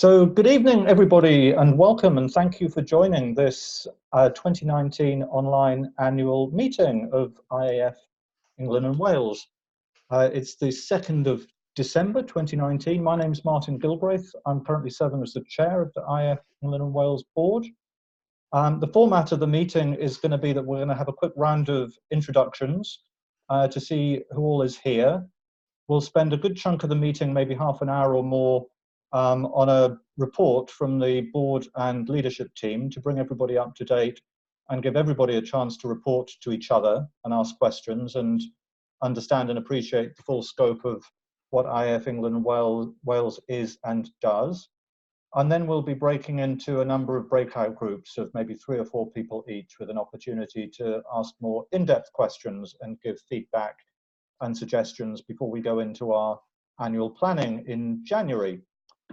So good evening, everybody, and welcome, and thank you for joining this 2019 online annual meeting of IAF England and Wales. It's the 2nd of December 2019. My name's Martin Gilbraith. I'm currently serving as the chair of the IAF England and Wales board. The format of the meeting is going to be that we're going to have a quick round of introductions to see who all is here. We'll spend a good chunk of the meeting, maybe half an hour or more, on a report from the board and leadership team to bring everybody up to date and give everybody a chance to report to each other and ask questions and understand and appreciate the full scope of what IAF England and Wales is and does. And then we'll be breaking into a number of breakout groups of maybe 3 or 4 people each, with an opportunity to ask more in-depth questions and give feedback and suggestions before we go into our annual planning in January.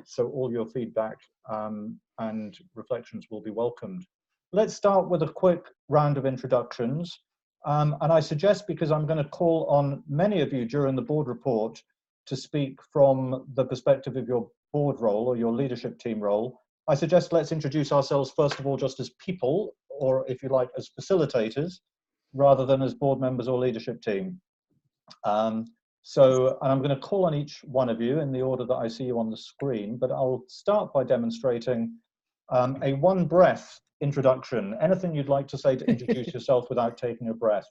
So all your feedback and reflections will be welcomed. Let's start with a quick round of introductions. And I suggest, because I'm going to call on many of you during the board report to speak from the perspective of your board role or your leadership team role, I suggest let's introduce ourselves first of all just as people, or if you like, as facilitators, rather than as board members or leadership team. And I'm going to call on each one of you in the order that I see you on the screen, but I'll start by demonstrating a one breath introduction. Anything you'd like to say to introduce yourself without taking a breath.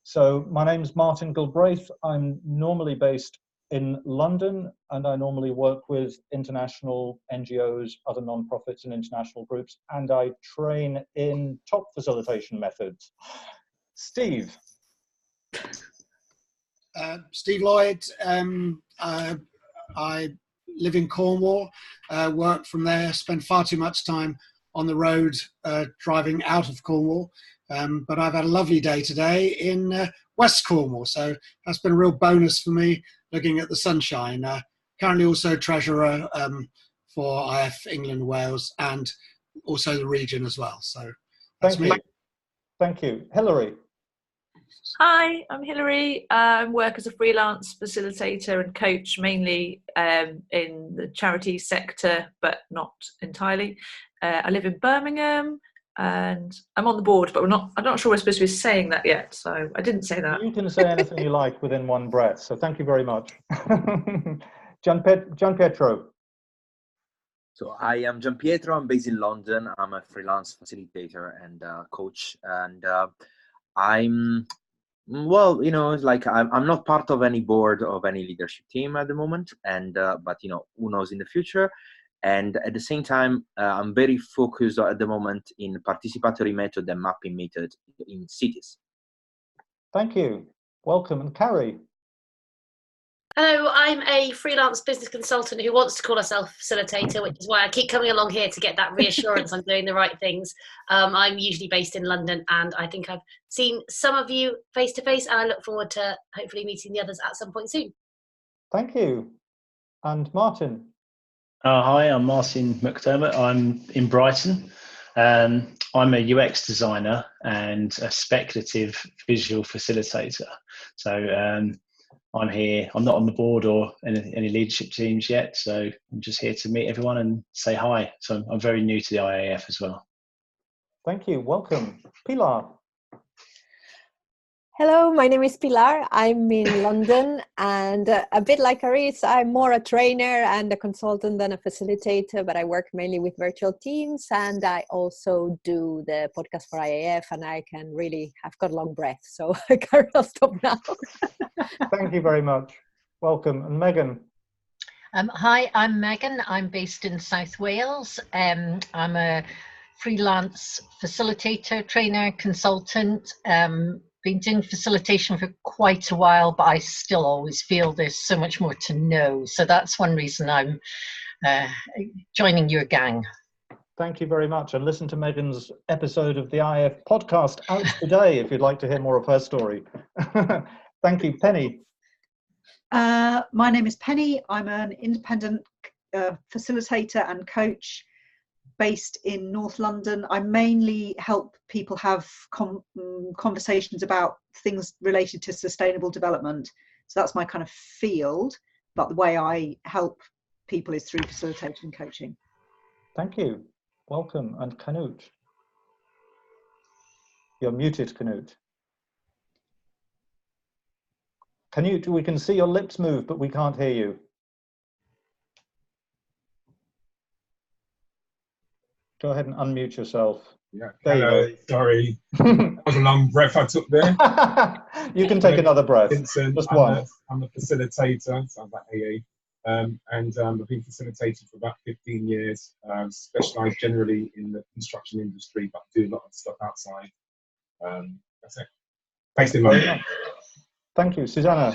So my name's Martin Gilbraith. I'm normally based in London, and I normally work with international NGOs, other non-profits and international groups, and I train in top facilitation methods. Steve. Steve Lloyd. I live in Cornwall, work from there, spend far too much time on the road driving out of Cornwall, but I've had a lovely day today in West Cornwall, so that's been a real bonus for me, looking at the sunshine. Currently also treasurer for IAF England Wales and also the region as well. So that's me. Thank you. Hilary. Hi, I'm Hilary. I work as a freelance facilitator and coach, mainly in the charity sector, but not entirely. I live in Birmingham, and I'm on the board, but I'm not sure we're supposed to be saying that yet, so I didn't say that. You can say anything you like within one breath, so thank you very much. Gian Pietro. So I am Gian Pietro. I'm based in London. I'm a freelance facilitator and coach, and I'm I'm not part of any board of any leadership team at the moment, and but who knows in the future. And at the same time, I'm very focused at the moment in participatory method and mapping method in cities. Thank you. Welcome. And Carrie. Hello, I'm a freelance business consultant who wants to call herself a facilitator, which is why I keep coming along here to get that reassurance I'm doing the right things. I'm usually based in London, and I think I've seen some of you face to face, and I look forward to hopefully meeting the others at some point soon. Thank you. And Martin. Hi, I'm Martin McDermott. I'm in Brighton. I'm a UX designer and a speculative visual facilitator. So I'm here. I'm not on the board or any leadership teams yet, so I'm just here to meet everyone and say hi. So I'm very new to the IAF as well. Thank you. Welcome. Pilar. Hello, my name is Pilar. I'm in London, and a bit like Aris, I'm more a trainer and a consultant than a facilitator, but I work mainly with virtual teams, and I also do the podcast for IAF, and I've got a long breath, so I'll stop now. Thank you very much. Welcome. And Megan. Hi, I'm Megan. I'm based in South Wales. I'm a freelance facilitator, trainer, consultant. Been doing facilitation for quite a while, but I still always feel there's so much more to know. So that's one reason I'm joining your gang. Thank you very much. And listen to Megan's episode of the IAF podcast out today if you'd like to hear more of her story. Thank you. Penny. My name is Penny. I'm an independent facilitator and coach based in North London. I mainly help people have conversations about things related to sustainable development. So that's my kind of field, but the way I help people is through facilitation and coaching. Thank you. Welcome. And Canute. You're muted, Canute. Canute, we can see your lips move, but we can't hear you. Go ahead and unmute yourself. Yeah. There Hello. you go. Sorry. That was a long breath I took there. You can take another breath. Vincent, Just one. I'm a facilitator, so I'm like AA. And I've been facilitating for about 15 years, specialised generally in the construction industry, but do a lot of stuff outside. That's it. Based in London. Thank you. Susanna.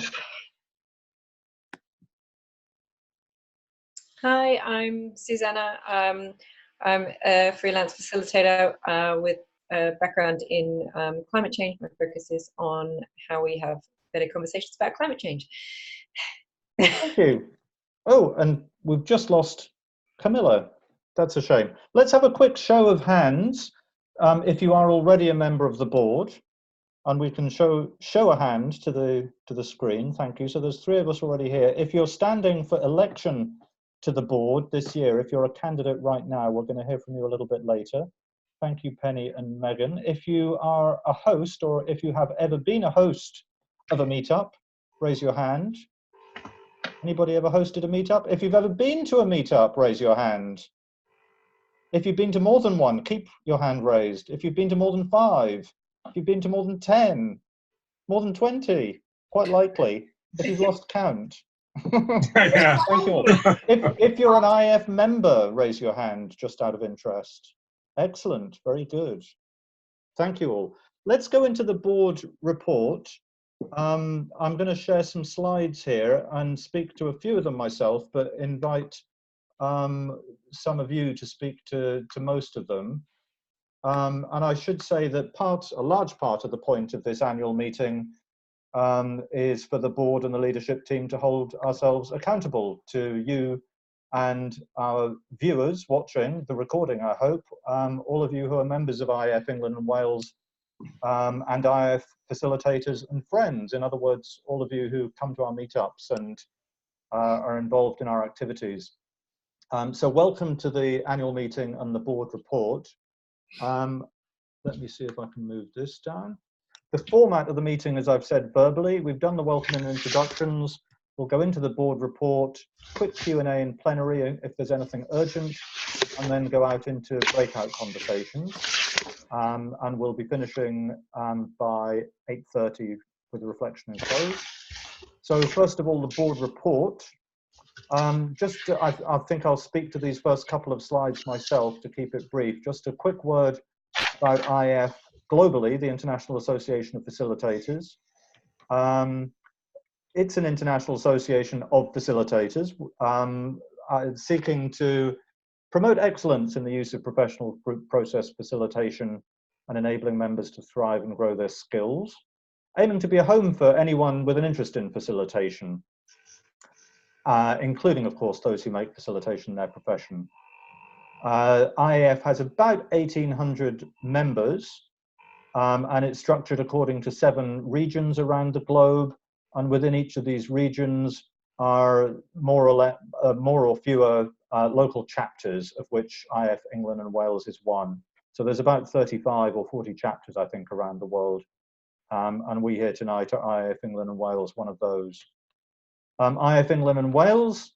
Hi, I'm Susanna. I'm a freelance facilitator with a background in climate change. My focus is on how we have better conversations about climate change. Thank you. Oh, and we've just lost Camilla. That's a shame. Let's have a quick show of hands if you are already a member of the board, and we can show a hand to the screen. Thank you. So there's 3 of us already here. If you're standing for election to the board this year, if you're a candidate right now, we're going to hear from you a little bit later. Thank you, Penny and Megan. If you are a host, or if you have ever been a host of a meetup, raise your hand. Anybody ever hosted a meetup? If you've ever been to a meetup, raise your hand. If you've been to more than one, keep your hand raised. If you've been to more than 5, if you've been to more than 10, more than 20, quite likely, if you've lost count. Yeah. Thank you all. If you're an IAF member, raise your hand, just out of interest. Excellent, very good. Thank you all. Let's go into the board report. I'm going to share some slides here and speak to a few of them myself, but invite some of you to speak to most of them. And I should say that a large part of the point of this annual meeting is for the board and the leadership team to hold ourselves accountable to you and our viewers watching the recording, I hope, all of you who are members of IAF England and Wales and IAF facilitators and friends. In other words, all of you who come to our meetups and are involved in our activities. So welcome to the annual meeting and the board report. Let me see if I can move this down. The format of the meeting, as I've said verbally, we've done the welcome and introductions. We'll go into the board report, quick Q&A in plenary if there's anything urgent, and then go out into breakout conversations. And we'll be finishing by 8:30 with a reflection and close. So first of all, the board report. I think I'll speak to these first couple of slides myself to keep it brief. Just a quick word about IAF globally, the International Association of Facilitators. It's an international association of facilitators seeking to promote excellence in the use of professional group process facilitation and enabling members to thrive and grow their skills, aiming to be a home for anyone with an interest in facilitation, including, of course, those who make facilitation their profession. IAF has about 1,800 members, and it's structured according to 7 regions around the globe. And within each of these regions are more or fewer local chapters, of which IAF England and Wales is one. So there's about 35 or 40 chapters, I think, around the world. And we here tonight are IAF England and Wales, one of those. IAF England and Wales,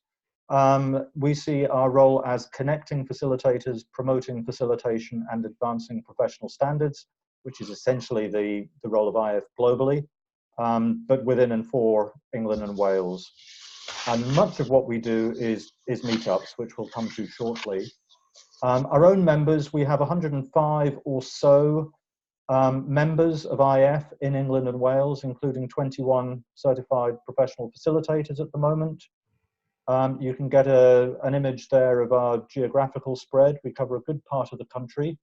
we see our role as connecting facilitators, promoting facilitation and advancing professional standards, which is essentially the role of IAF globally, but within and for England and Wales. And much of what we do is meetups, which we'll come to shortly. Our own members, we have 105 or so members of IAF in England and Wales, including 21 certified professional facilitators at the moment. You can get an image there of our geographical spread. We cover a good part of the country.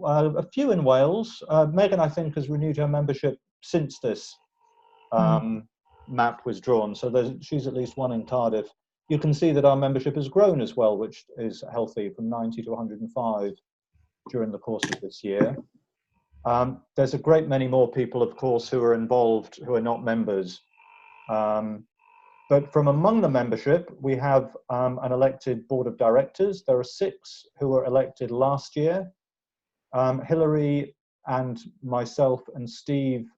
A few in Wales. Megan, I think, has renewed her membership since this map was drawn, so she's at least one in Cardiff. You can see that our membership has grown as well, which is healthy, from 90 to 105 during the course of this year. There's a great many more people, of course, who are involved who are not members. But But from among the membership, we have an elected board of directors. There are 6 who were elected last year. Hilary and myself and Steve,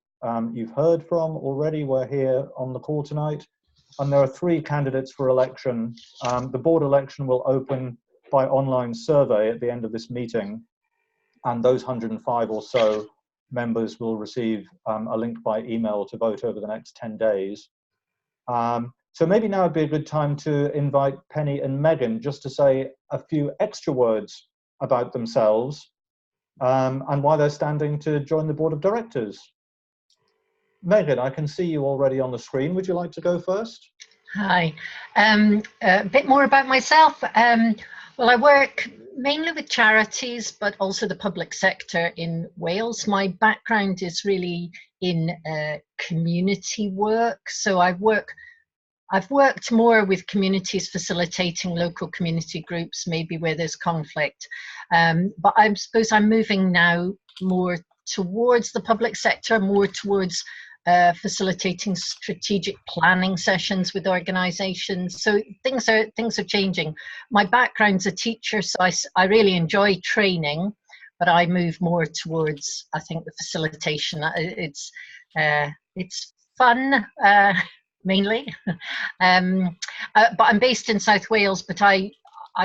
you've heard from already. We're here on the call tonight. And there are 3 candidates for election. The board election will open by online survey at the end of this meeting. And those 105 or so members will receive a link by email to vote over the next 10 days. So maybe now would be a good time to invite Penny and Megan just to say a few extra words about themselves and why they're standing to join the board of directors. Megan, I can see you already on the screen. Would you like to go first? Hi. A bit more about myself. Well, I work mainly with charities, but also the public sector in Wales. My background is really in community work. So I've worked more with communities, facilitating local community groups, maybe where there's conflict. But I suppose I'm moving now more towards the public sector, more towards facilitating strategic planning sessions with organisations. So things are changing. My background's a teacher, so I really enjoy training, but I move more towards, I think, the facilitation. It's fun. Mainly, but I'm based in South Wales, but I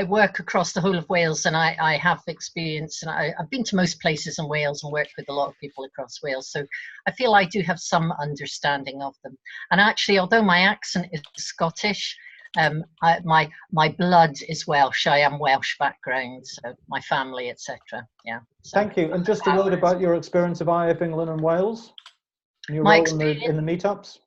work across the whole of Wales, and I have experience, and I've been to most places in Wales and worked with a lot of people across Wales, so I feel I do have some understanding of them. And actually, although my accent is Scottish, my blood is Welsh. I am Welsh background, so my family, etc. Yeah. So, thank you. And just a word about your experience of IAF England and Wales, and your role in the meetups.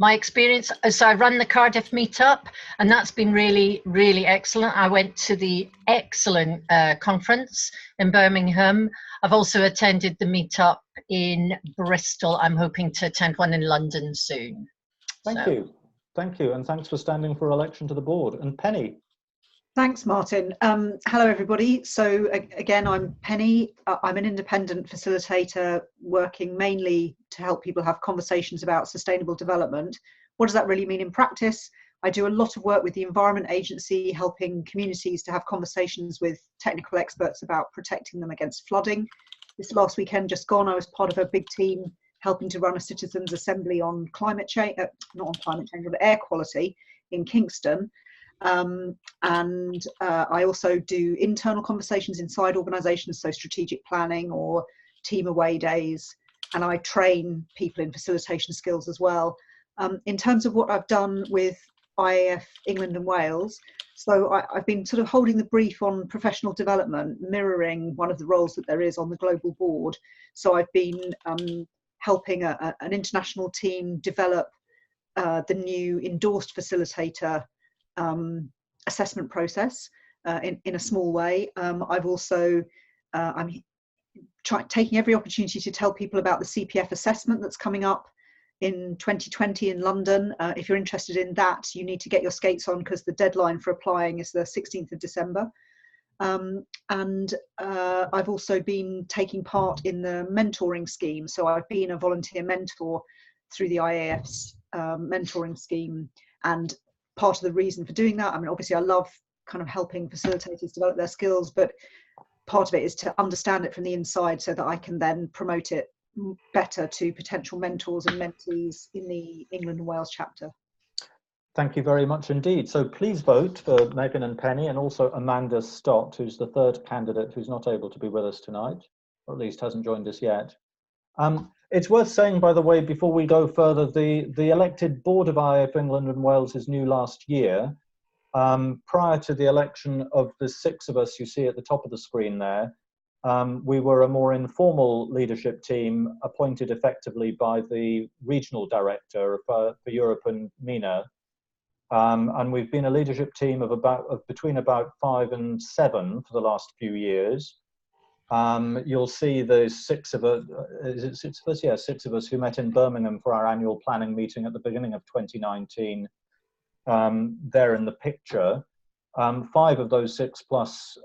My experience, so I run the Cardiff Meetup, and that's been really, really excellent. I went to the excellent conference in Birmingham. I've also attended the Meetup in Bristol. I'm hoping to attend one in London soon. Thank you. Thank you. And thanks for standing for election to the board. And Penny. Thanks, Martin. Hello, everybody. So again, I'm Penny. I'm an independent facilitator working mainly to help people have conversations about sustainable development. What does that really mean in practice? I do a lot of work with the Environment Agency, helping communities to have conversations with technical experts about protecting them against flooding. This last weekend just gone, I was part of a big team helping to run a citizens' assembly on climate change, not on climate change, but air quality in Kingston. I also do internal conversations inside organisations, so strategic planning or team away days, and I train people in facilitation skills as well. In terms of what I've done with IAF England and Wales, so I've been sort of holding the brief on professional development, mirroring one of the roles that there is on the global board. So I've been helping an international team develop the new endorsed facilitator assessment process in a small way. I've also, I'm taking every opportunity to tell people about the CPF assessment that's coming up in 2020 in London. If you're interested in that, you need to get your skates on because the deadline for applying is the 16th of December. I've also been taking part in the mentoring scheme. So I've been a volunteer mentor through the IAF's mentoring scheme, and part of the reason for doing that, I mean, obviously I love kind of helping facilitators develop their skills, but part of it is to understand it from the inside so that I can then promote it better to potential mentors and mentees in the England and Wales chapter. Thank you very much indeed. So please vote for Megan and Penny, and also Amanda Stott, who's the 3rd candidate who's not able to be with us tonight, or at least hasn't joined us yet. It's worth saying, by the way, before we go further, the elected board of IAF England and Wales is new last year. Prior to the election of the 6 of us you see at the top of the screen there, we were a more informal leadership team appointed effectively by the regional director for Europe and MENA. And we've been a leadership team of between about 5 and 7 for the last few years. You'll see the 6 of us, is it 6 of us? Yeah, 6 of us who met in Birmingham for our annual planning meeting at the beginning of 2019. There in the picture. 5 of those 6 plus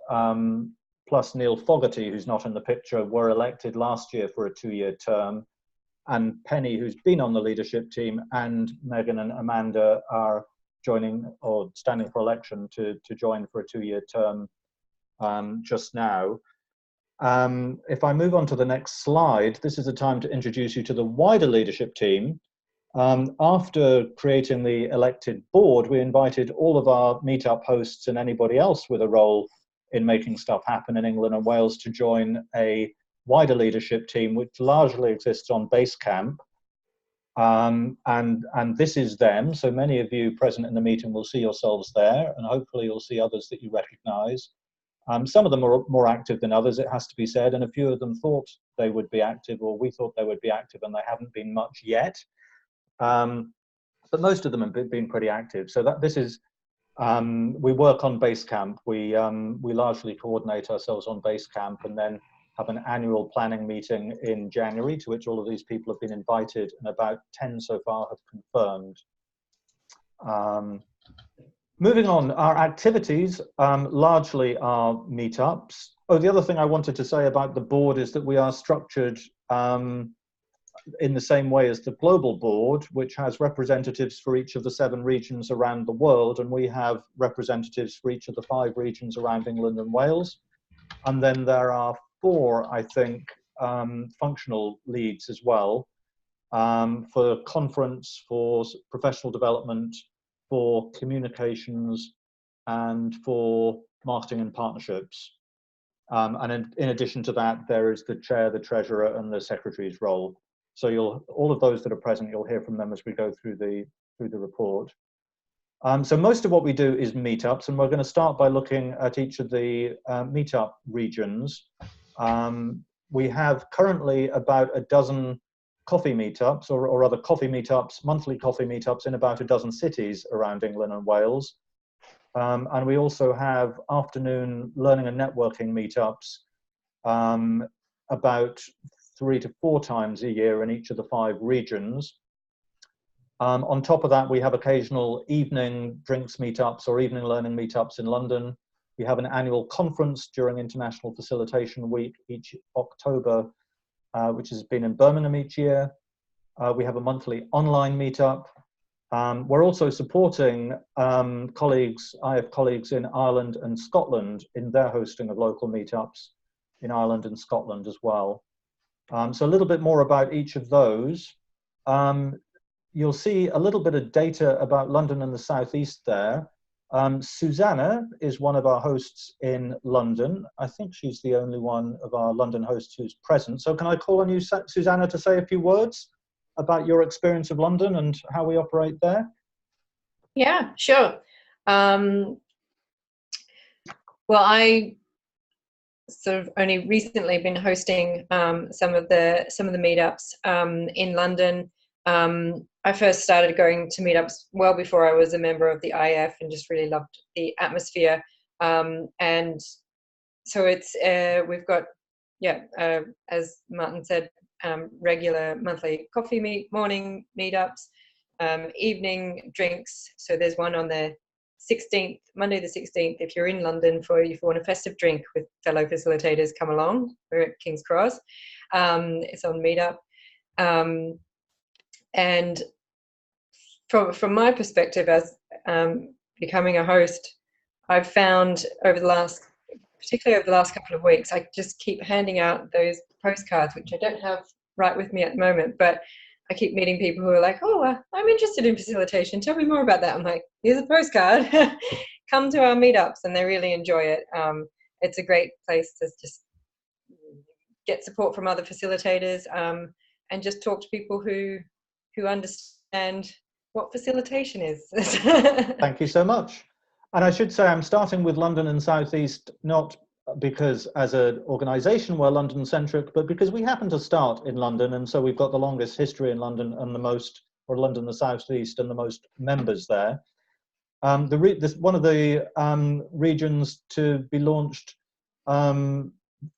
Neil Fogarty, who's not in the picture, were elected last year for a 2-year term. and Penny, who's been on the leadership team, and Megan and Amanda are joining or standing for election to join for a 2-year term just now. If I move on to the next slide, this is the time to introduce you to the wider leadership team. After creating the elected board, we invited all of our Meetup hosts and anybody else with a role in making stuff happen in England and Wales to join a wider leadership team, which largely exists on Basecamp. And this is them. So many of you present in the meeting will see yourselves there, and hopefully you'll see others that you recognize. Some of them are more active than others, it has to be said, and a few of them thought they would be active, or we thought they would be active, and they haven't been much yet. But most of them have been pretty active. So that this is, we work on Basecamp. We largely coordinate ourselves on Basecamp, and then have an annual planning meeting in January, to which all of these people have been invited, and about 10 so far have confirmed. Moving on, our activities largely are meetups. Oh, the other thing I wanted to say about the board is that we are structured in the same way as the global board, which has representatives for each of the 7 regions around the world, and we have representatives for each of the 5 regions around England and Wales. And then there are 4, I think, functional leads as well, for conference, for professional development, for communications, and for marketing and partnerships. And in addition to that, there is the chair, the treasurer, and the secretary's role. So all of those that are present, you'll hear from them as we go through the report. So most of what we do is meetups, and we're going to start by looking at each of the meetup regions. We have currently about a dozen coffee meetups, or other coffee meetups, monthly coffee meetups in about a dozen cities around England and Wales. And we also have afternoon learning and networking meetups about 3 to 4 times a year in each of the 5 regions. On top of that, we have occasional evening drinks meetups or evening learning meetups in London. We have an annual conference during International Facilitation Week each October, which has been in Birmingham each year. We have a monthly online meetup. We're also supporting colleagues, IAF colleagues in Ireland and Scotland in their hosting of local meetups in Ireland and Scotland as well. So a little bit more about each of those. You'll see a little bit of data about London and the South East there. Susanna is one of our hosts in London. I think she's the only one of our London hosts who's present. So can I call on you, Susanna, to say a few words about your experience of London and how we operate there? Yeah, sure. Well, I sort of only recently been hosting some of the meetups in London. I first started going to meetups well before I was a member of the IAF, and just really loved the atmosphere. And so it's we've got, as Martin said, regular monthly coffee morning meetups, evening drinks. So there's one on the 16th, Monday the 16th. If you're in London, if you want a festive drink with fellow facilitators, come along. We're at King's Cross. It's on Meetup. And from my perspective as becoming a host, I've found particularly over the last couple of weeks, I just keep handing out those postcards, which I don't have right with me at the moment, but I keep meeting people who are like, oh, I'm interested in facilitation. Tell me more about that. I'm like, here's a postcard. Come to our meetups, and they really enjoy it. It's a great place to just get support from other facilitators, and just talk to people who understand what facilitation is. Thank you so much. And I should say I'm starting with London and South East, not because as an organisation we're London centric, but because we happen to start in London, and so we've got the longest history in London and the most, or London, the South East, and the most members there. One of the regions to be launched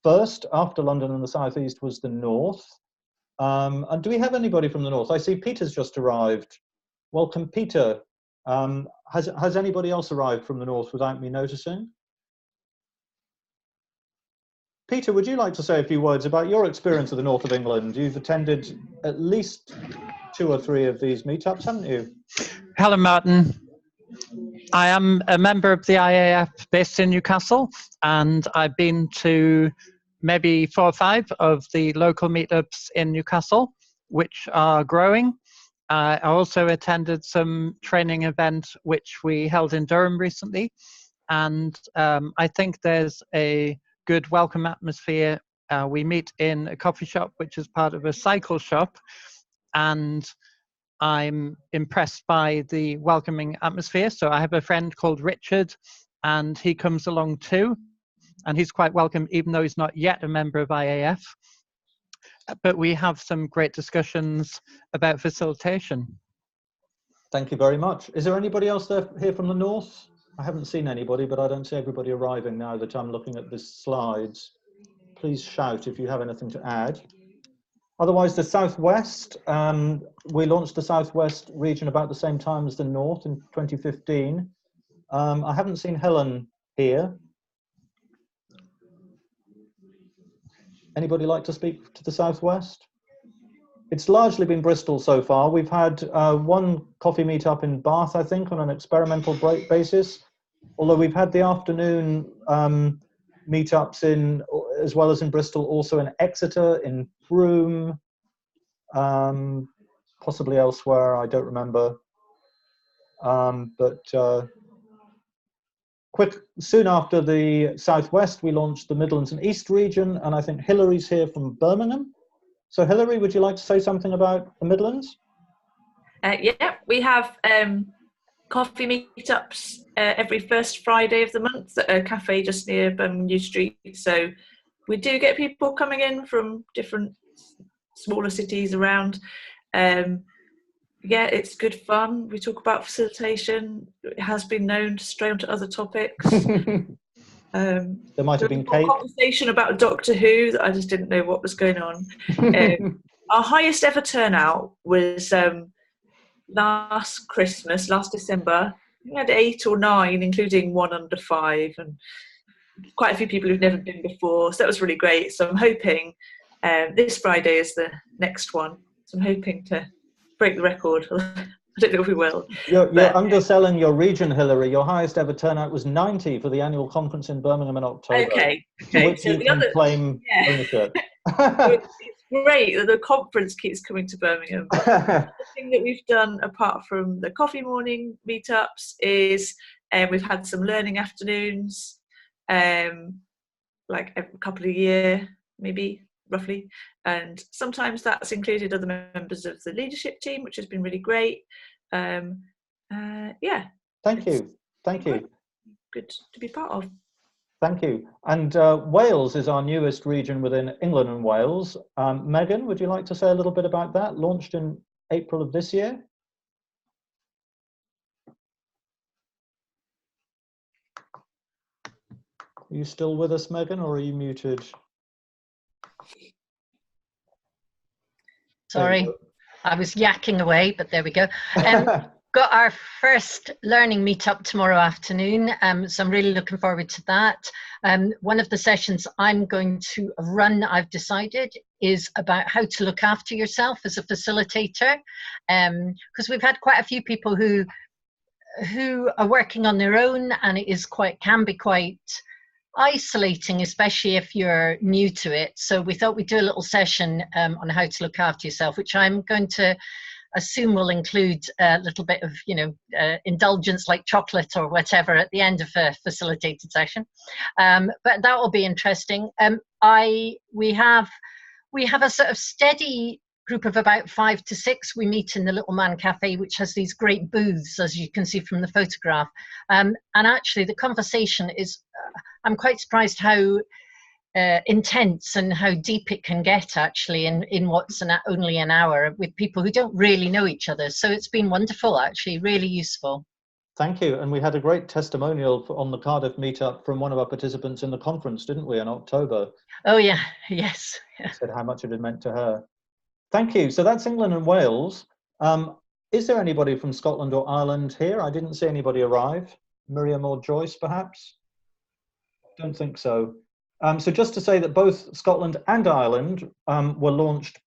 first after London and the South East was the North. And do we have anybody from the North? I see Peter's just arrived. Welcome, Peter. Has anybody else arrived from the North without me noticing? Peter, would you like to say a few words about your experience of the north of England? You've attended at least 2 or 3 of these meetups, haven't you? Hello, Martin. I am a member of the IAF based in Newcastle, and I've been to maybe 4 or 5 of the local meetups in Newcastle, which are growing. I also attended some training event which we held in Durham recently, and I think there's a good welcome atmosphere. We meet in a coffee shop which is part of a cycle shop, and I'm impressed by the welcoming atmosphere. So I have a friend called Richard, and he comes along too, and he's quite welcome even though he's not yet a member of IAF. But we have some great discussions about facilitation. Thank you very much. Is there anybody else there here from the north? I haven't seen anybody, but I don't see everybody arriving now that I'm looking at the slides. Please shout if you have anything to add. Otherwise, the southwest, we launched the southwest region about the same time as the north in 2015. I haven't seen Helen here. Anybody like to speak to the southwest? It's largely been Bristol so far. We've had 1 coffee meetup in Bath, I think, on an experimental basis. Although we've had the afternoon meetups in, as well as in Bristol, also in Exeter, in Broome, possibly elsewhere, I don't remember. Soon after the Southwest, we launched the Midlands and East region, and I think Hillary's here from Birmingham. So Hillary, would you like to say something about the Midlands? Yeah, we have coffee meetups every first Friday of the month at a cafe just near Birmingham New Street. So we do get people coming in from different smaller cities around. Yeah, it's good fun. We talk about facilitation. It has been known to stray onto other topics. There might have been a conversation about Doctor Who that I just didn't know what was going on. Our highest ever turnout was last Christmas, last December. We had 8 or 9, including 1 under 5, and quite a few people who've never been before. So that was really great. So I'm hoping this Friday is the next one. So I'm hoping to break the record. I don't know if we will. You're underselling your region, Hillary. Your highest ever turnout was 90 for the annual conference in Birmingham in October. Okay. To which you can claim ownership. It's great that the conference keeps coming to Birmingham. The thing that we've done, apart from the coffee morning meetups, is we've had some learning afternoons, like a couple of a year, maybe, roughly. And sometimes that's included other members of the leadership team, which has been really great. Yeah. Thank you. Thank you. Good to be part of. Thank you. And Wales is our newest region within England and Wales. Megan, would you like to say a little bit about that? Launched in April of this year. Are you still with us, Megan, or are you muted? Sorry, I was yakking away, but there we go. Got our first learning meetup tomorrow afternoon, so I'm really looking forward to that. One of the sessions I'm going to run, I've decided, is about how to look after yourself as a facilitator, because we've had quite a few people who are working on their own, and it can be quite isolating, especially if you're new to it. So we thought we'd do a little session on how to look after yourself, which I'm going to assume will include a little bit of, indulgence like chocolate or whatever at the end of a facilitated session. But that will be interesting. We have a sort of steady group of about 5 to 6. We meet in the Little Man Cafe, which has these great booths, as you can see from the photograph. And actually the conversation is, I'm quite surprised how intense and how deep it can get actually in what's only an hour with people who don't really know each other. So it's been wonderful, actually, really useful. Thank you. And we had a great testimonial on the Cardiff meetup from one of our participants in the conference, didn't we, in October? Oh yeah, yes. Said how much it had meant to her. Thank you. So that's England and Wales. Is there anybody from Scotland or Ireland here? I didn't see anybody arrive. Miriam or Joyce, perhaps? Don't think so. So just to say that both Scotland and Ireland were launched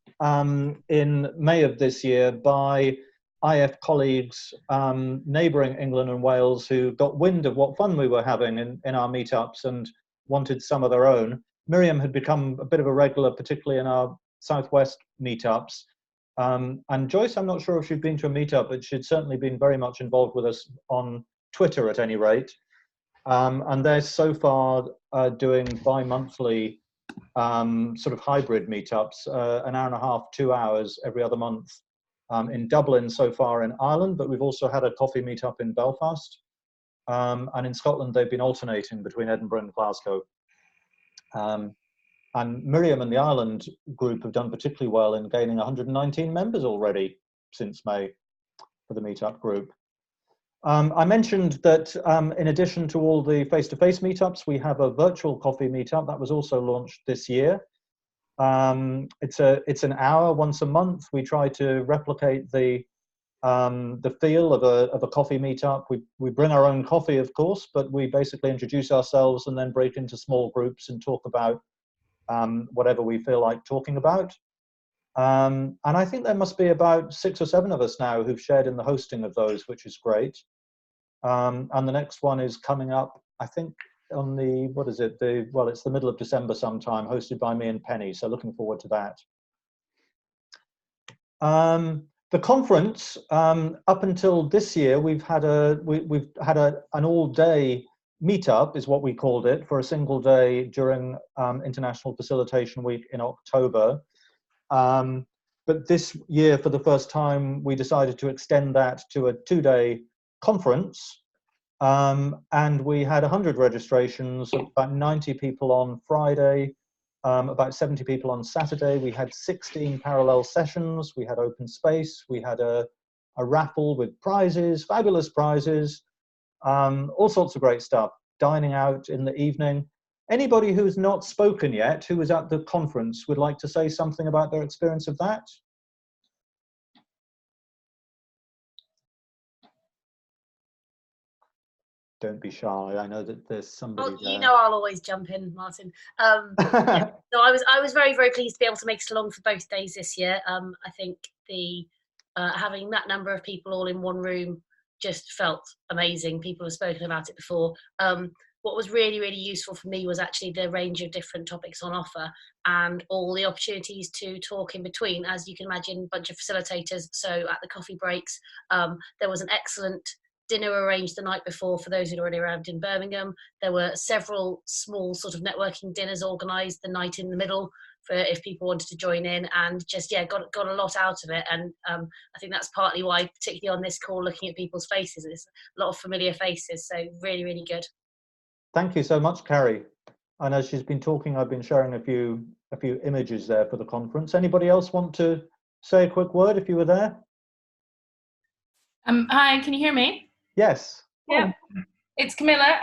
in May of this year by IAF colleagues neighbouring England and Wales who got wind of what fun we were having in our meetups and wanted some of their own. Miriam had become a bit of a regular, particularly in our Southwest meetups. And Joyce, I'm not sure if she'd been to a meetup, but she'd certainly been very much involved with us on Twitter at any rate. And they're so far doing bi-monthly sort of hybrid meetups, an hour and a half, 2 hours every other month in Dublin so far in Ireland, but we've also had a coffee meetup in Belfast. And in Scotland, they've been alternating between Edinburgh and Glasgow. And Miriam and the Ireland group have done particularly well in gaining 119 members already since May for the meetup group. I mentioned that in addition to all the face-to-face meetups, we have a virtual coffee meetup that was also launched this year. It's an hour once a month. We try to replicate the feel of a coffee meetup. We bring our own coffee, of course, but we basically introduce ourselves and then break into small groups and talk about whatever we feel like talking about. And I think there must be about 6 or 7 of us now who've shared in the hosting of those, which is great. And the next one is coming up, I think, on the, what is it? Well, it's the middle of December sometime, hosted by me and Penny. So looking forward to that. The conference, up until this year, we've had an all-day meetup, is what we called it, for a single day during International Facilitation Week in October. But this year, for the first time, we decided to extend that to a 2-day conference. And we had 100 registrations, about 90 people on Friday, about 70 people on Saturday. We had 16 parallel sessions. We had open space. We had a raffle with prizes, fabulous prizes, all sorts of great stuff, dining out in the evening. Anybody who's not spoken yet, who was at the conference, would like to say something about their experience of that? Don't be shy. I know that there's somebody there. You know I'll always jump in, Martin. Yeah, so I was very, very pleased to be able to make it along for both days this year. I think the having that number of people all in one room just felt amazing. People have spoken about it before. What was really, really useful for me was actually the range of different topics on offer and all the opportunities to talk in between. As you can imagine, a bunch of facilitators. So at the coffee breaks, there was an excellent dinner arranged the night before for those who'd already arrived in Birmingham. There were several small sort of networking dinners organised the night in the middle for if people wanted to join in, and just, yeah, got a lot out of it. And I think that's partly why, particularly on this call, looking at people's faces, there's a lot of familiar faces. So really, really good. Thank you so much, Carrie. And as she's been talking, I've been sharing a few images there for the conference. Anybody else want to say a quick word if you were there? Hi, can you hear me? Yes. Yeah, it's Camilla.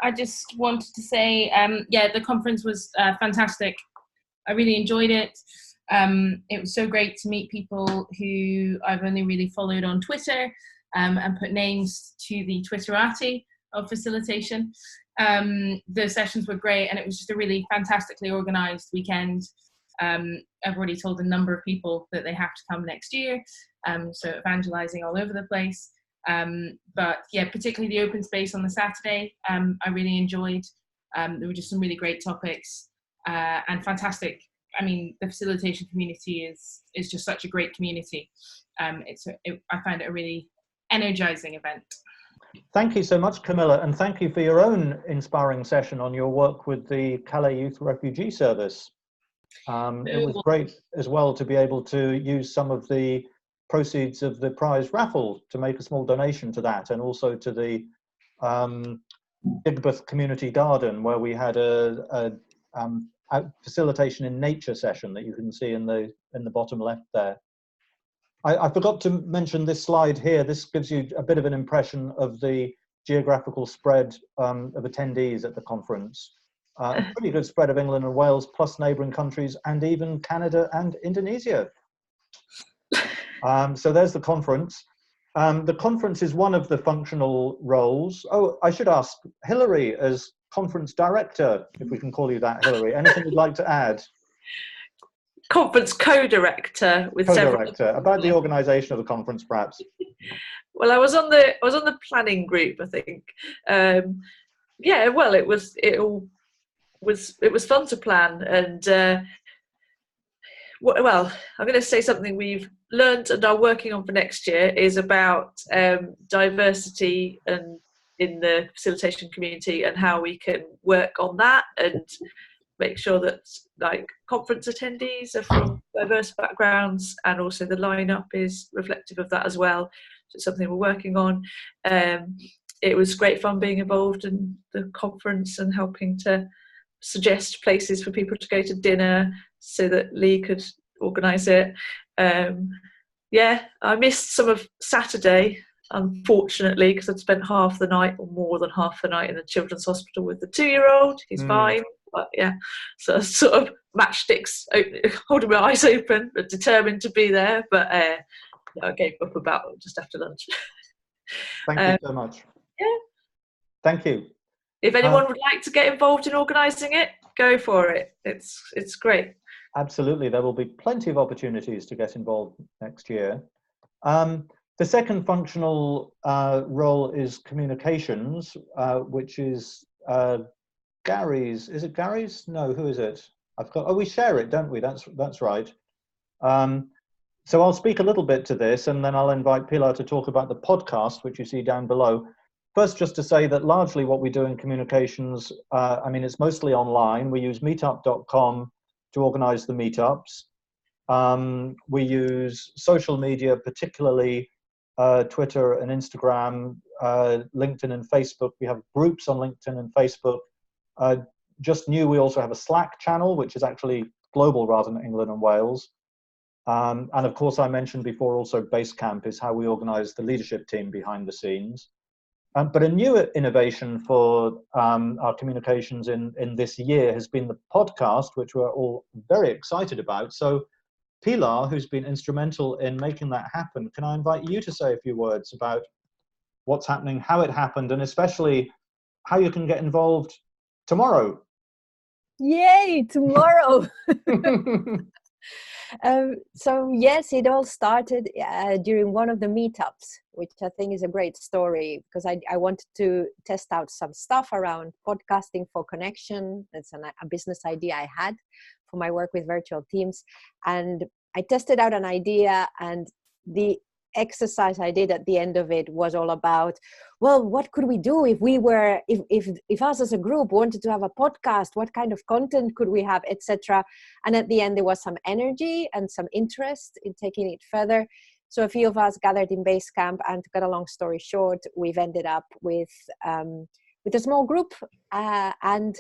I just wanted to say, yeah, the conference was fantastic. I really enjoyed it. It was so great to meet people who I've only really followed on Twitter and put names to the Twitterati of facilitation. The sessions were great, and it was just a really fantastically organised weekend. I've already told a number of people that they have to come next year, so evangelising all over the place. But yeah, particularly the open space on the Saturday, I really enjoyed. There were just some really great topics and fantastic. I mean, the facilitation community is just such a great community. I find it a really energizing event. Thank you so much, Camilla, and thank you for your own inspiring session on your work with the Calais Youth Refugee Service. It was great as well to be able to use some of the proceeds of the prize raffle to make a small donation to that, and also to the Digbeth Community Garden, where we had a facilitation in nature session that you can see in the bottom left there. I forgot to mention this slide here. This gives you a bit of an impression of the geographical spread of attendees at the conference. A pretty good spread of England and Wales, plus neighbouring countries, and even Canada and Indonesia. So there's the conference. The conference is one of the functional roles. Oh, I should ask, Hilary, as conference director, if we can call you that, Hilary. Anything you'd like to add? Conference co-director with co-director about the organisation of the conference, perhaps. Well, I was on the planning group, I think. Yeah, well, it was fun to plan, and well, I'm going to say something we've learned and are working on for next year is about diversity and in the facilitation community, and how we can work on that and make sure that like conference attendees are from diverse backgrounds, and also the lineup is reflective of that as well. So it's something we're working on. It was great fun being involved in the conference and helping to suggest places for people to go to dinner so that Lee could organise it. Yeah, I missed some of Saturday, unfortunately, because I'd spent half the night or more than half the night in the children's hospital with the 2-year-old. He's fine, but yeah, so sort of matchsticks, holding my eyes open, but determined to be there. But I gave up about just after lunch. Thank you so much. Yeah. Thank you. If anyone would like to get involved in organising it, go for it. It's great. Absolutely, there will be plenty of opportunities to get involved next year. The second functional role is communications, which is Gary's. Is it Gary's? No, who is it? I've got. Oh, we share it, don't we? That's right. So I'll speak a little bit to this, and then I'll invite Pilar to talk about the podcast, which you see down below. First, just to say that largely what we do in communications, I mean, it's mostly online. We use meetup.com to organize the meetups. We use social media, particularly Twitter and Instagram, LinkedIn and Facebook. We have groups on LinkedIn and Facebook. Just new, we also have a Slack channel, which is actually global rather than England and Wales. And of course, I mentioned before also Basecamp is how we organize the leadership team behind the scenes. But a new innovation for our communications in this year has been the podcast, which we're all very excited about. So Pilar, who's been instrumental in making that happen, can I invite you to say a few words about what's happening, how it happened, and especially how you can get involved tomorrow? Yay, tomorrow! So yes, it all started during one of the meetups, which I think is a great story, because I wanted to test out some stuff around podcasting for connection. It's a business idea I had for my work with virtual teams, and I tested out an idea, and the exercise I did at the end of it was all about, well, what could we do if we were, if us as a group wanted to have a podcast, what kind of content could we have, etc. And at the end there was some energy and some interest in taking it further. So a few of us gathered in Basecamp, and to cut a long story short, we've ended up with a small group, and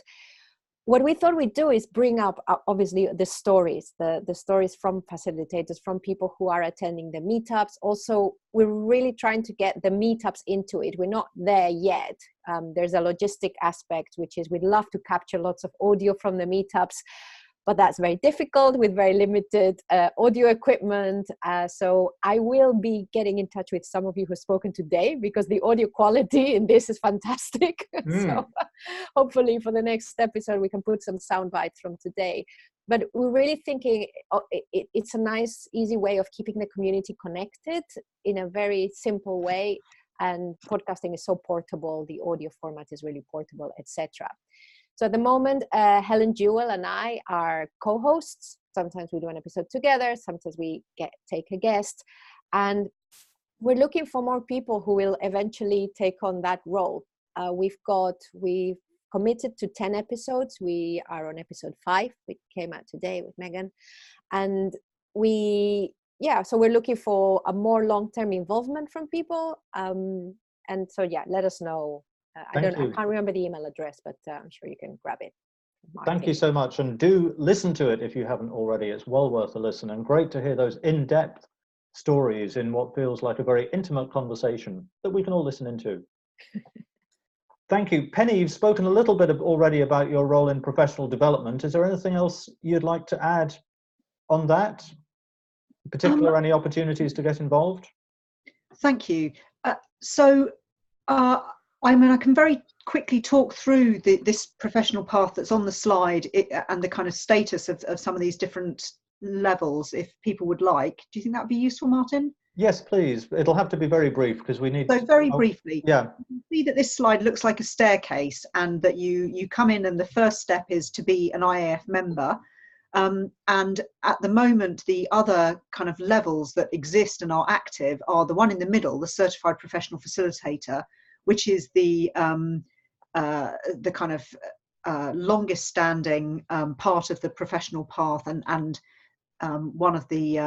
what we thought we'd do is bring up, obviously, the stories from facilitators, from people who are attending the meetups. Also, we're really trying to get the meetups into it. We're not there yet. There's a logistic aspect, which is we'd love to capture lots of audio from the meetups, but that's very difficult with very limited audio equipment. So I will be getting in touch with some of you who've spoken today, because the audio quality in this is fantastic. So hopefully for the next episode, we can put some sound bites from today. But we're really thinking it's a nice, easy way of keeping the community connected in a very simple way. And podcasting is so portable. The audio format is really portable, etc. So at the moment, Helen Jewell and I are co-hosts. Sometimes we do an episode together. Sometimes we take a guest. And we're looking for more people who will eventually take on that role. We've committed to 10 episodes. We are on episode 5, which came out today with Megan. And so we're looking for a more long-term involvement from people. And so, yeah, let us know. I can't remember the email address, but I'm sure you can grab it. Thank you so much, and do listen to it if you haven't already. It's well worth a listen, and great to hear those in-depth stories in what feels like a very intimate conversation that we can all listen into. Thank you. Penny, you've spoken a little bit already about your role in professional development. Is there anything else you'd like to add on that? In particular, any opportunities to get involved? Thank you. I can very quickly talk through this professional path that's on the slide and the kind of status of some of these different levels, if people would like. Do you think that would be useful, Martin? Yes, please. It'll have to be very brief because we need. So very briefly, yeah. You can see that this slide looks like a staircase, and that you come in, and the first step is to be an IAF member. And at the moment, the other kind of levels that exist and are active are the one in the middle, the Certified Professional Facilitator, which is the kind of longest standing part of the professional path, and one of the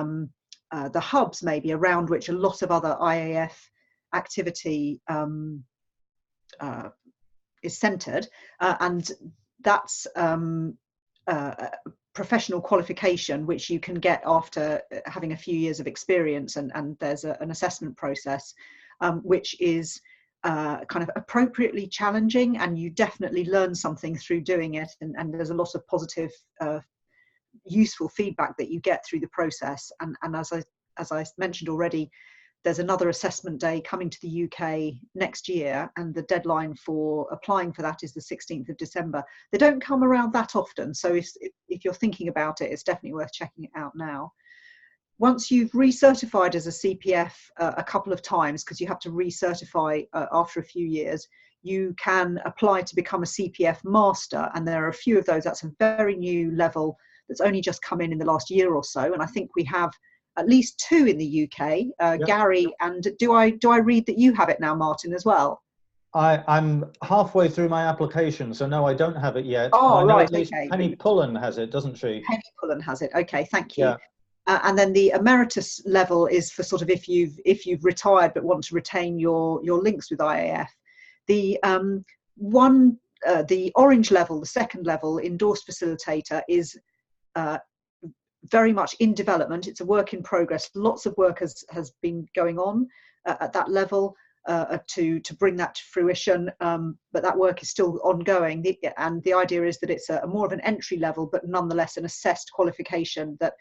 hubs maybe around which a lot of other IAF activity is centred, and that's professional qualification which you can get after having a few years of experience, and there's an assessment process which is kind of appropriately challenging, and you definitely learn something through doing it, and there's a lot of positive useful feedback that you get through the process. And as I mentioned already, there's another assessment day coming to the UK next year, and the deadline for applying for that is the 16th of December. They don't come around that often, so if you're thinking about it, it's definitely worth checking it out now. Once you've recertified as a CPF a couple of times, because you have to recertify after a few years, you can apply to become a CPF master, and there are a few of those. That's a very new level that's only just come in the last year or so, and I think we have at least 2 in the UK. Yep. Gary, and do I read that you have it now, Martin, as well? I'm halfway through my application, so no, I don't have it yet. Oh, right, at least okay. Penny Pullen has it, doesn't she? Penny Pullen has it. Okay, thank you. Yeah. And then the emeritus level is for sort of if you've retired but want to retain your links with IAF. The the orange level, the second level, endorsed facilitator, is very much in development. It's a work in progress. Lots of work has been going on at that level to bring that to fruition, but that work is still ongoing. And the idea is that it's a more of an entry level, but nonetheless an assessed qualification that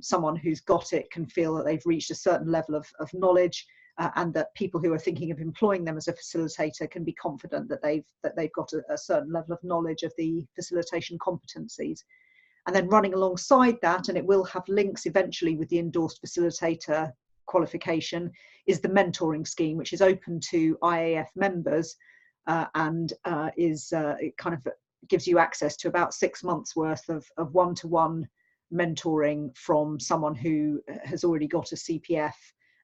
someone who's got it can feel that they've reached a certain level of knowledge, and that people who are thinking of employing them as a facilitator can be confident that they've got a certain level of knowledge of the facilitation competencies. And then running alongside that, and it will have links eventually with the endorsed facilitator qualification, is the mentoring scheme, which is open to IAF members, and it kind of gives you access to about 6 months worth of one-to-one mentoring from someone who has already got a CPF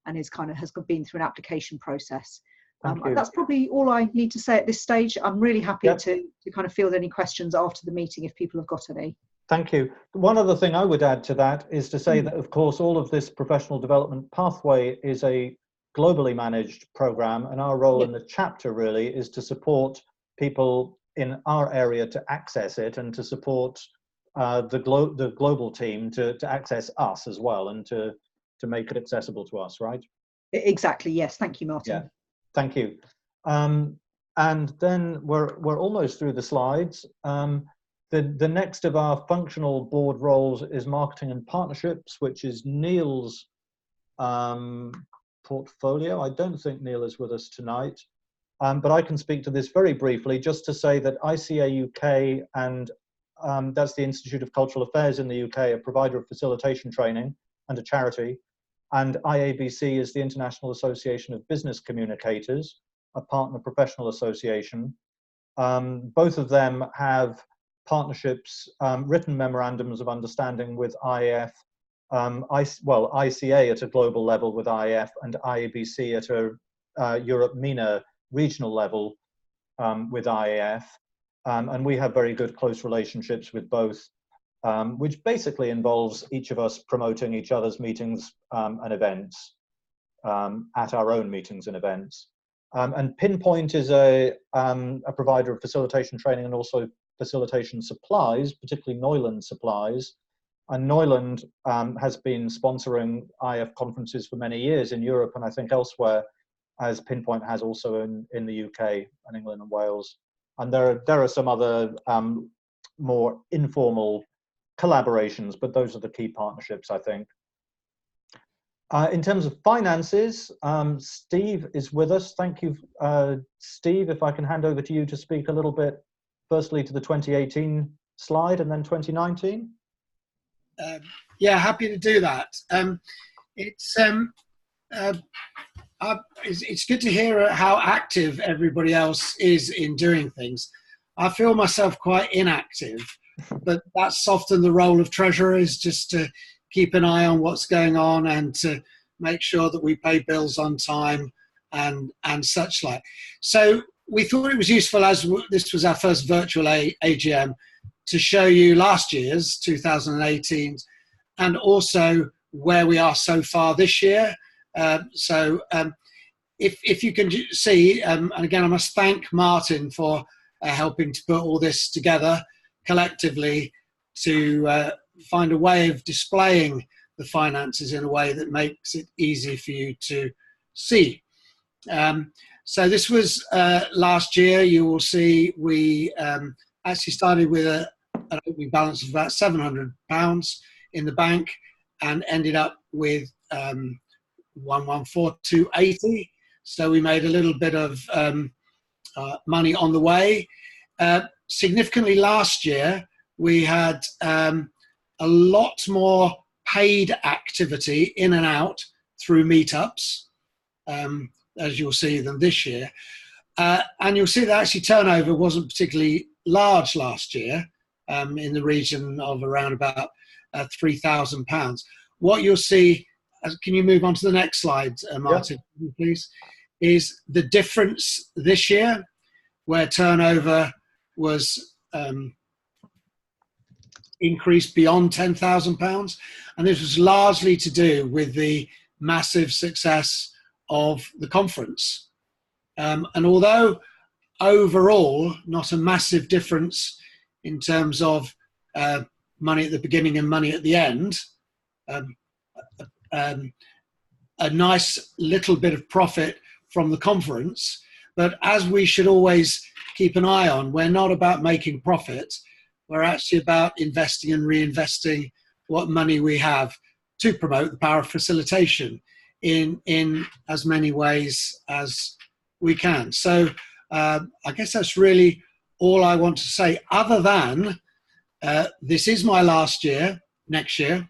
and has been through an application process. That's probably all I need to say at this stage. I'm really happy to kind of field any questions after the meeting if people have got any. Thank you. One other thing I would add to that is to say that, of course, all of this professional development pathway is a globally managed program, and our role in the chapter really is to support people in our area to access it, and to support the global team to access us as well, and to make it accessible to us, right? Exactly, yes. Thank you, Martin. Yeah, thank you. And then we're almost through the slides. The next of our functional board roles is marketing and partnerships, which is Neil's portfolio. I don't think Neil is with us tonight, but I can speak to this very briefly, just to say that ICA UK, and that's the Institute of Cultural Affairs in the UK, a provider of facilitation training and a charity, and IABC is the International Association of Business Communicators, a partner professional association. Both of them have partnerships, written memorandums of understanding with IAF, ICA at a global level with IAF, and IABC at a Europe MENA regional level with IAF. And we have very good close relationships with both, which basically involves each of us promoting each other's meetings and events at our own meetings and events. And Pinpoint is a provider of facilitation training and also facilitation supplies, particularly Neuland supplies. And Neuland has been sponsoring IAF conferences for many years in Europe, and I think elsewhere, as Pinpoint has also in the UK and England and Wales. And there are some other more informal collaborations, but those are the key partnerships, I think. In terms of finances, Steve is with us. Thank you, Steve. If I can hand over to you to speak a little bit, firstly to the 2018 slide and then 2019. Yeah, happy to do that. It's good to hear how active everybody else is in doing things. I feel myself quite inactive, but that's often the role of treasurer, is just to keep an eye on what's going on and to make sure that we pay bills on time and such like. So we thought it was useful, as this was our first virtual AGM, to show you last year's 2018 and also where we are so far this year. If you can see, and again, I must thank Martin for helping to put all this together collectively to find a way of displaying the finances in a way that makes it easy for you to see. So this was last year. You will see we actually started with an opening balance of about £700 in the bank and ended up with 114,280. So we made a little bit of money on the way. Significantly last year, we had a lot more paid activity in and out through meetups, as you'll see, than this year. And you'll see that actually turnover wasn't particularly large last year, in the region of around about £3,000. What you'll see, can you move on to the next slide, Martin, please, is the difference this year, where turnover was increased beyond £10,000. And this was largely to do with the massive success of the conference. And although overall not a massive difference in terms of money at the beginning and money at the end, a nice little bit of profit from the conference. But as we should always keep an eye on, we're not about making profit. We're actually about investing and reinvesting what money we have to promote the power of facilitation in as many ways as we can. So I guess that's really all I want to say, other than this is my last year, next year.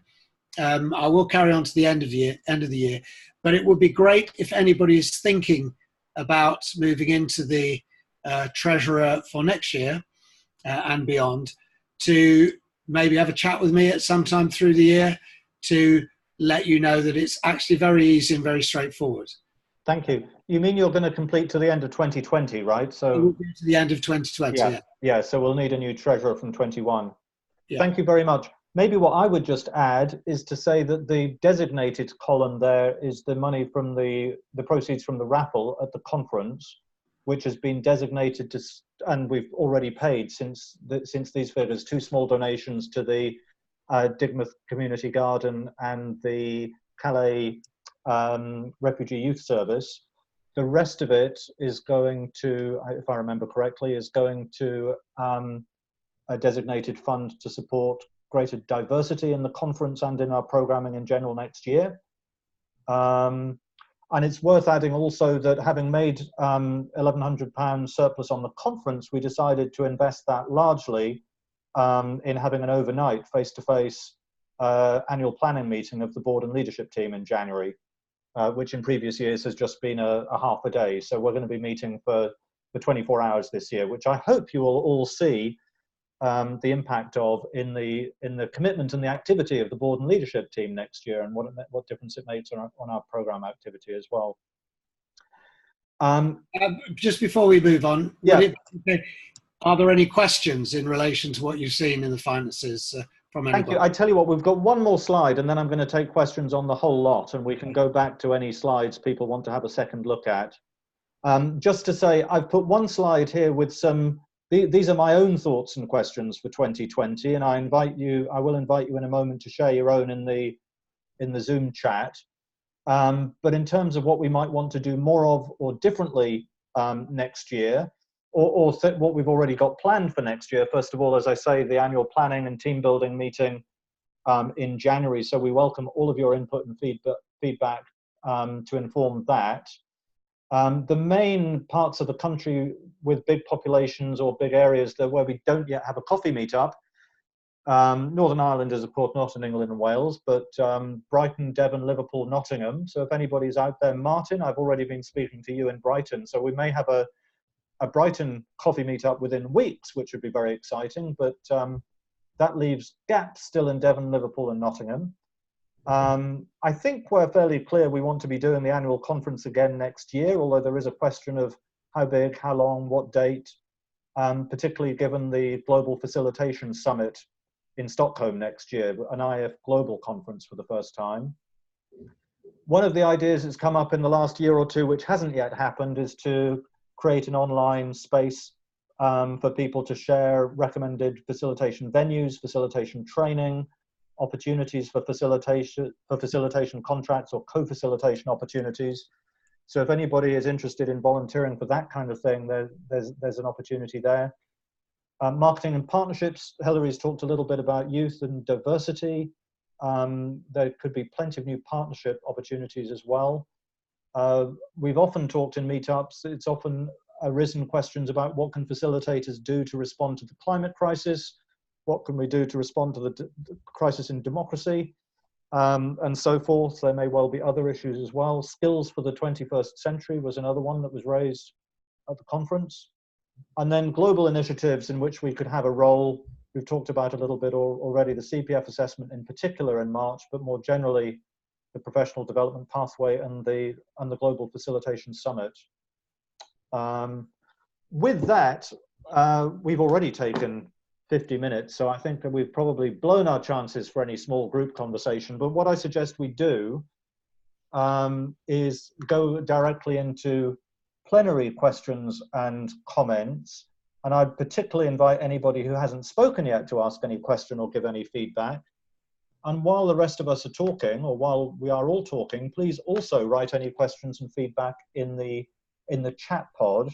I will carry on to the end of the year, but it would be great if anybody is thinking about moving into the treasurer for next year and beyond, to maybe have a chat with me at some time through the year to let you know that it's actually very easy and very straightforward. Thank you. You mean you're going to complete to the end of 2020, right? So we'll go to the end of 2020. Yeah. So we'll need a new treasurer from 21. Yeah. Thank you very much. Maybe what I would just add is to say that the designated column there is the money from the proceeds from the raffle at the conference, which has been designated to, and we've already paid since these figures, 2 small donations to the Digmouth Community Garden and the Calais Refugee Youth Service. The rest of it is going to, if I remember correctly, is going to a designated fund to support greater diversity in the conference and in our programming in general next year. And it's worth adding also that having made £1,100 surplus on the conference, we decided to invest that largely in having an overnight face-to-face annual planning meeting of the board and leadership team in January, which in previous years has just been a half a day. So we're going to be meeting for 24 hours this year, which I hope you will all see the impact of in the commitment and the activity of the board and leadership team next year, and what difference it makes on our program activity as well. Just before we move on, are there any questions in relation to what you've seen in the finances from anybody? Thank you. I tell you what, we've got one more slide, and then I'm going to take questions on the whole lot, and we can go back to any slides people want to have a second look at. Just to say, I've put one slide here with some. These are my own thoughts and questions for 2020, and I will invite you in a moment to share your own in the Zoom chat. But in terms of what we might want to do more of or differently next year, or what we've already got planned for next year, first of all, as I say, the annual planning and team building meeting in January. So we welcome all of your input and feedback to inform that. The main parts of the country with big populations or big areas where we don't yet have a coffee meetup, Northern Ireland is of course not in England and Wales, but Brighton, Devon, Liverpool, Nottingham. So if anybody's out there, Martin, I've already been speaking to you in Brighton, so we may have a Brighton coffee meetup within weeks, which would be very exciting, but that leaves gaps still in Devon, Liverpool and Nottingham. I think we're fairly clear we want to be doing the annual conference again next year, although there is a question of how big, how long, what date, particularly given the Global Facilitation Summit in Stockholm next year, an IAF global conference for the first time. One of the ideas that's come up in the last year or two, which hasn't yet happened, is to create an online space for people to share recommended facilitation venues, facilitation training, opportunities for facilitation contracts or co-facilitation opportunities. So if anybody is interested in volunteering for that kind of thing, there's an opportunity there. Marketing and partnerships, Hillary's talked a little bit about youth and diversity. There could be plenty of new partnership opportunities as well. We've often talked in meetups, it's often arisen questions about what can facilitators do to respond to the climate crisis, what can we do to respond to the crisis in democracy, and so forth. There may well be other issues as well. Skills for the 21st century was another one that was raised at the conference. And then global initiatives in which we could have a role. We've talked about a little bit already the CPF assessment in particular in March, but more generally the professional development pathway and the Global Facilitation Summit. With that, we've already taken 50 minutes, so I think that we've probably blown our chances for any small group conversation. But what I suggest we do is go directly into plenary questions and comments. And I'd particularly invite anybody who hasn't spoken yet to ask any question or give any feedback. And while the rest of us are talking, or while we are all talking, please also write any questions and feedback in the chat pod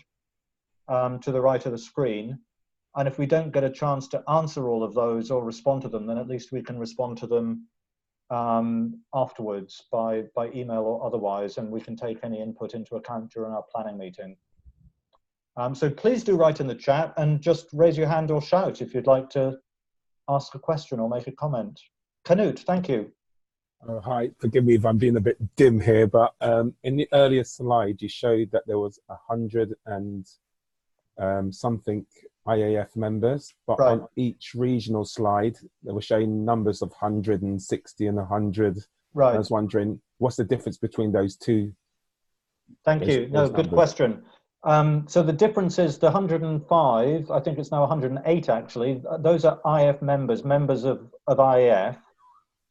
to the right of the screen. And if we don't get a chance to answer all of those or respond to them, then at least we can respond to them afterwards by email or otherwise, and we can take any input into account during our planning meeting. So please do write in the chat and just raise your hand or shout if you'd like to ask a question or make a comment. Canute, thank you. Hi, forgive me if I'm being a bit dim here, but in the earlier slide, you showed that there was 100 and something IAF members, but right. On each regional slide, they were showing numbers of 160 and 100. Right. I was wondering, what's the difference between those two? Thank you. No, good question. So the difference is the 105, I think it's now 108 actually, those are IAF members of IAF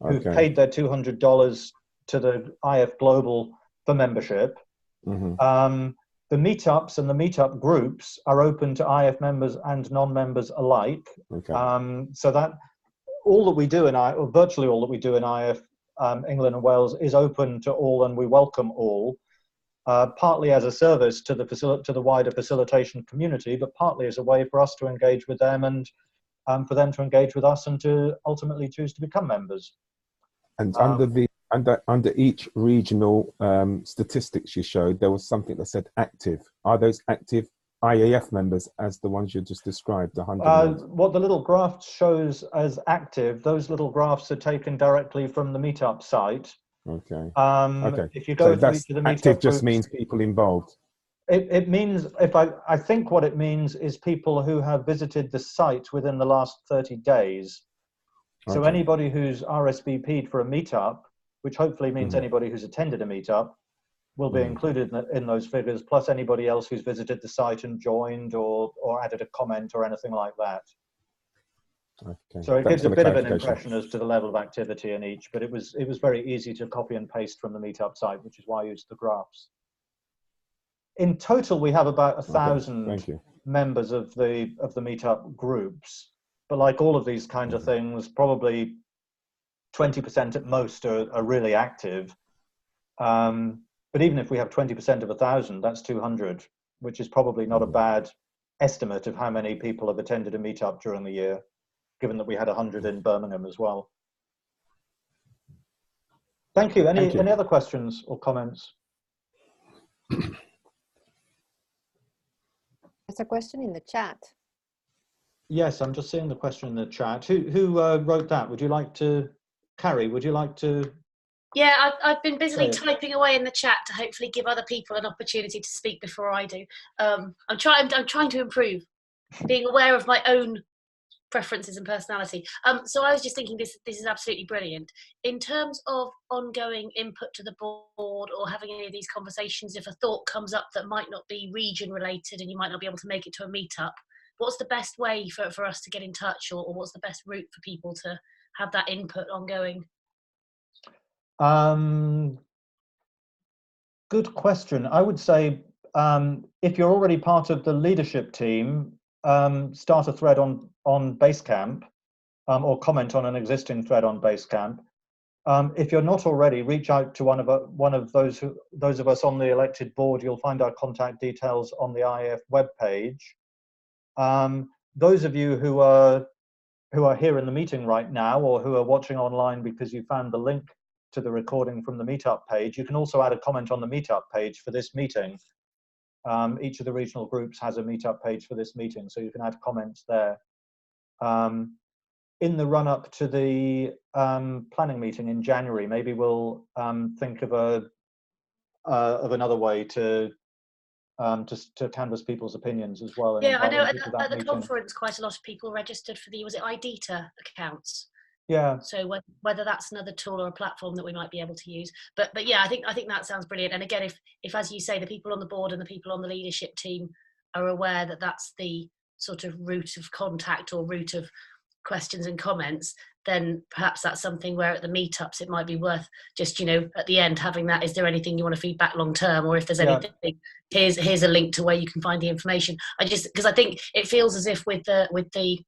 who've paid their $200 to the IAF Global for membership. Mm-hmm. The meetups and the meetup groups are open to IAF members and non-members alike. Okay. So that all that we do in IAF, or virtually all that we do in IAF England and Wales, is open to all, and we welcome all. Partly as a service to the wider facilitation community, but partly as a way for us to engage with them and for them to engage with us and to ultimately choose to become members. And under each regional statistics you showed, there was something that said active. Are those active IAF members as the ones you just described, the 100? What the little graph shows as active, those little graphs are taken directly from the Meetup site. Okay. Okay. If you go to the Meetup active, just groups, means people involved. It means, I think what it means is people who have visited the site within the last 30 days. Okay. So anybody who's RSVP'd for a meetup, which hopefully means anybody who's attended a meetup, will be included in those figures, plus anybody else who's visited the site and joined or added a comment or anything like that. Okay. So it gives a bit of an impression as to the level of activity in each, but it was very easy to copy and paste from the Meetup site, which is why I used the graphs. In total, we have about 1,000 members of the Meetup groups, but like all of these kinds of things, probably 20% at most are really active. But even if we have 20% of 1,000, that's 200, which is probably not a bad estimate of how many people have attended a Meetup during the year, given that we had 100 in Birmingham as well. Thank you. Thank you. Any other questions or comments? There's a question in the chat. Yes, I'm just seeing the question in the chat. Who wrote that? Would you like to, Carrie, would you like to? Yeah, I've been busily typing away in the chat to hopefully give other people an opportunity to speak before I do. I'm trying to improve, being aware of my own preferences and personality. So I was just thinking this is absolutely brilliant. In terms of ongoing input to the board or having any of these conversations, if a thought comes up that might not be region related and you might not be able to make it to a meetup, what's the best way for us to get in touch, or what's the best route for people to have that input ongoing? Good question. I would say if you're already part of the leadership team, start a thread on Basecamp or comment on an existing thread on Basecamp. If you're not already, reach out to one of those of us on the elected board. You'll find our contact details on the IAF webpage. Those of you who are here in the meeting right now, or who are watching online because you found the link to the recording from the Meetup page, you can also add a comment on the Meetup page for this meeting. Each of the regional groups has a Meetup page for this meeting, so you can add comments there. In the run-up to the planning meeting in January, maybe we'll think of another way to canvass people's opinions as well. Yeah, I know at the conference quite a lot of people registered for the, was it iData accounts? Yeah. So whether that's another tool or a platform that we might be able to use, but yeah, I think that sounds brilliant. And again, if as you say, the people on the board and the people on the leadership team are aware that that's the sort of route of contact or route of questions and comments, then perhaps that's something where at the meetups it might be worth just, you know, at the end having that, is there anything you want to feedback long term, or if there's anything, here's a link to where you can find the information. Because I think it feels as if with the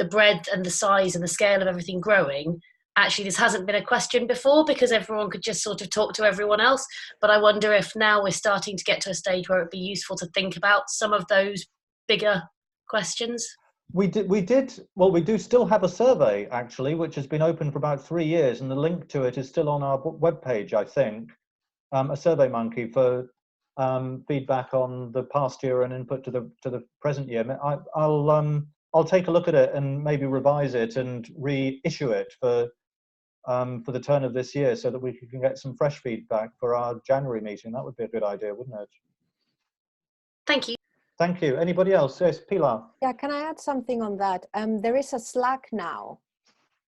breadth and the size and the scale of everything growing, actually this hasn't been a question before because everyone could just sort of talk to everyone else. But I wonder if now we're starting to get to a stage where it'd be useful to think about some of those bigger questions. We do still have a survey actually, which has been open for about 3 years, and the link to it is still on our webpage, I think. A Survey Monkey for feedback on the past year and input to the present year. I'll take a look at it and maybe revise it and reissue it for the turn of this year, so that we can get some fresh feedback for our January meeting. That would be a good idea, wouldn't it? Thank you. Thank you. Anybody else? Yes, Pilar. Yeah, can I add something on that? There is a Slack now.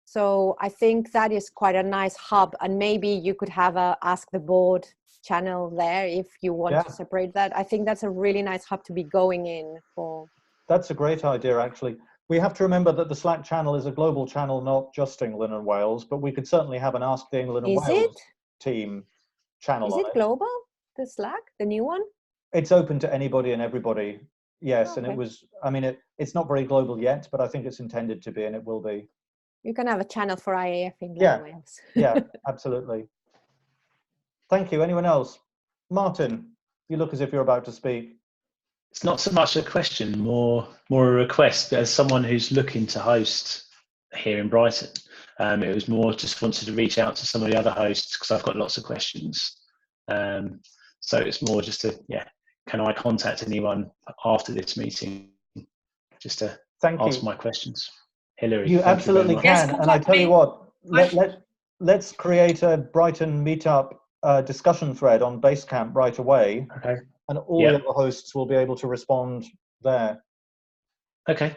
So I think that is quite a nice hub, and maybe you could have a Ask the Board channel there if you want to separate that. I think that's a really nice hub to be going in for. That's a great idea, actually. We have to remember that the Slack channel is a global channel, not just England and Wales, but we could certainly have an Ask the England and Wales team channel. Is it global, the Slack, the new one? It's open to anybody and everybody, yes. And it was, I mean, it's not very global yet, but I think it's intended to be, and it will be. You can have a channel for IAF England and Wales. Yeah, absolutely. Thank you. Anyone else? Martin, you look as if you're about to speak. It's not so much a question, more a request. As someone who's looking to host here in Brighton, it was more just wanted to reach out to some of the other hosts because I've got lots of questions. So it's more just to, can I contact anyone after this meeting just to ask my questions? Hilary, you absolutely can. And I tell you what, let's create a Brighton Meetup discussion thread on Basecamp right away. Okay. And all the other hosts will be able to respond there. Okay,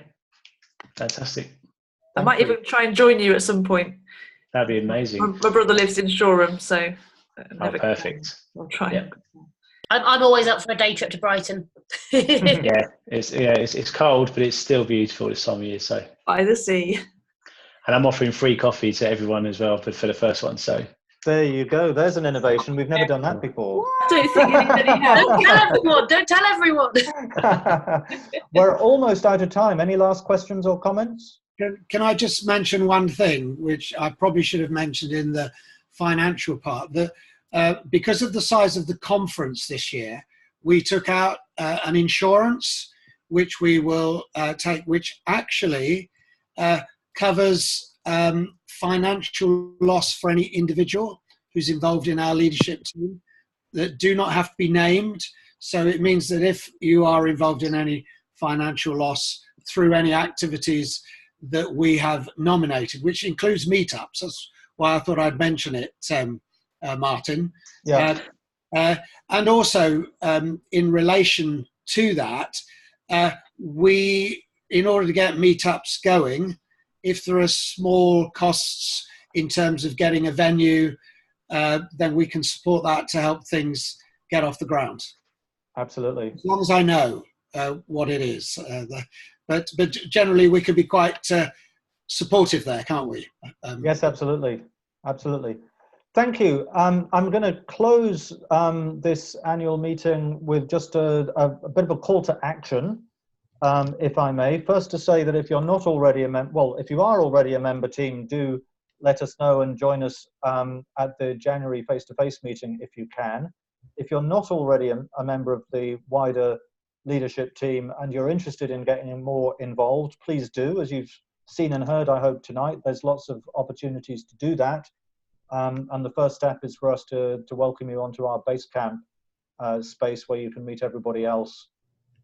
fantastic. I might even try and join you at some point. That'd be amazing. My brother lives in Shoreham, so. Perfect. I'll try. Yep. I'm always up for a day trip to Brighton. It's cold, but it's still beautiful this time of year. So by the sea. And I'm offering free coffee to everyone as well, but for the first one. So there you go. There's an innovation. We've never done that before. I don't think anybody has. Don't tell everyone. We're almost out of time. Any last questions or comments? Can I just mention one thing, which I probably should have mentioned in the financial part, that because of the size of the conference this year, we took out an insurance, which we will take, which actually covers financial loss for any individual. who's involved in our leadership team that do not have to be named. So it means that if you are involved in any financial loss through any activities that we have nominated, which includes meetups, that's why I thought I'd mention it, Martin. Yeah. And also, in relation to that, we, in order to get meetups going, if there are small costs in terms of getting a venue, then we can support that to help things get off the ground. Absolutely. As long as I know what it is. But generally, we could be quite supportive there, can't we? Yes, absolutely. Absolutely. Thank you. I'm going to close this annual meeting with just a bit of a call to action, if I may. First, to say that if you're not already a member, well, if you are already a member team, do let us know and join us at the January face-to-face meeting if you can. If you're not already a member of the wider leadership team and you're interested in getting more involved, please do. As you've seen and heard, I hope, tonight, there's lots of opportunities to do that. And the first step is for us to welcome you onto our base camp space where you can meet everybody else.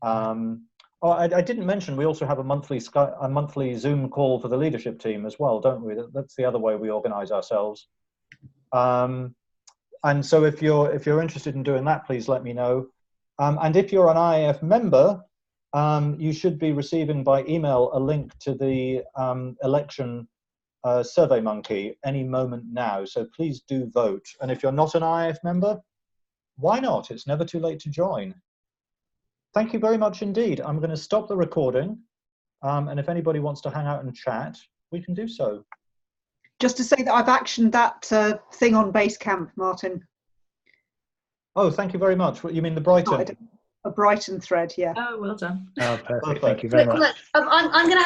I didn't mention we also have a monthly Zoom call for the leadership team as well, don't we? That's the other way we organise ourselves. And so if you're interested in doing that, please let me know. And if you're an IAF member, you should be receiving by email a link to the election SurveyMonkey any moment now. So please do vote. And if you're not an IAF member, why not? It's never too late to join. Thank you very much indeed. I'm going to stop the recording. And if anybody wants to hang out and chat, we can do so. Just to say that I've actioned that thing on Basecamp, Martin. Oh, thank you very much. What, you mean the Brighton? A Brighton thread, yeah. Oh, well done. Oh, perfect. Thank you very much. Look, I'm going to